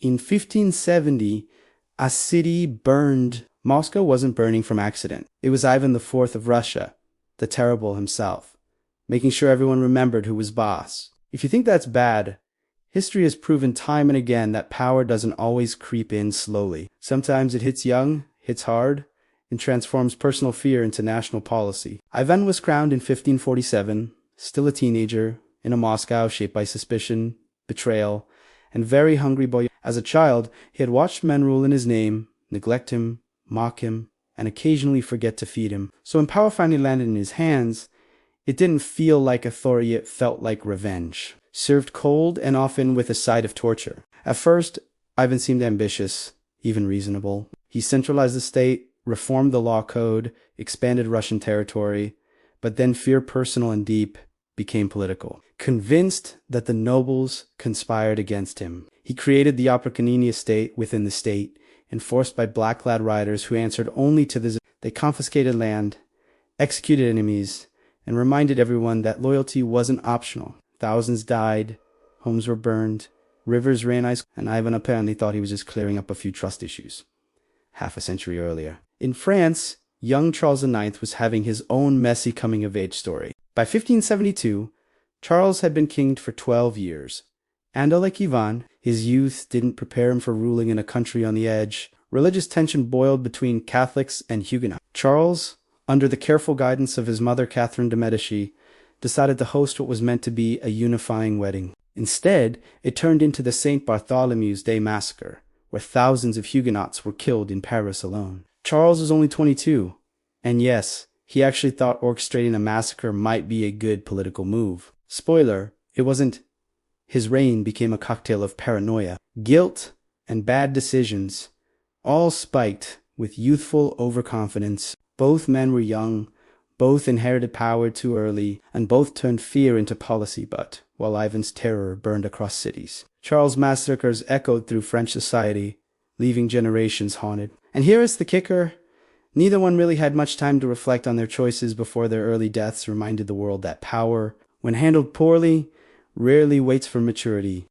In 1570, a city burned. Moscow wasn't burning from accident. It was Ivan IV of Russia, the Terrible himself, making sure everyone remembered who was boss. If you think that's bad, history has proven time and again that power doesn't always creep in slowly. Sometimes it hits young, hits hard, and transforms personal fear into national policy. Ivan was crowned in 1547, still a teenager, in a Moscow shaped by suspicion, betrayal, and very hungry boy. As a child, he had watched men rule in his name, neglect him, mock him, and occasionally forget to feed him. So when power finally landed in his hands, it didn't feel like authority, it felt like revenge. Served cold and often with a side of torture. At first, Ivan seemed ambitious, even reasonable. He centralized the state, reformed the law code, expanded Russian territory, but then fear, personal and deep, became political. Convinced that the nobles conspired against him, he created the Oprykanenia state within the state, enforced by black-clad riders who answered only to the... They confiscated land, executed enemies, and reminded everyone that loyalty wasn't optional. Thousands died, homes were burned, rivers ran ice, and Ivan apparently thought he was just clearing up a few trust issues. Half a century earlier. In France, young Charles IX was having his own messy coming-of-age story. By 1572, Charles had been king for 12 years. And like Ivan, his youth didn't prepare him for ruling in a country on the edge. Religious tension boiled between Catholics and Huguenots. Charles, under the careful guidance of his mother Catherine de' Medici, decided to host what was meant to be a unifying wedding. Instead, it turned into the St. Bartholomew's Day massacre, where thousands of Huguenots were killed in Paris alone. Charles was only 22, and yes, he actually thought orchestrating a massacre might be a good political move. Spoiler, it wasn't. His reign became a cocktail of paranoia, guilt, and bad decisions, all spiked with youthful overconfidence. Both men were young, both inherited power too early, and both turned fear into policy, but while Ivan's terror burned across cities, Charles' massacres echoed through French society, leaving generations haunted. And here is the kicker. Neither one really had much time to reflect on their choices before their early deaths reminded the world that power, when handled poorly, rarely waits for maturity.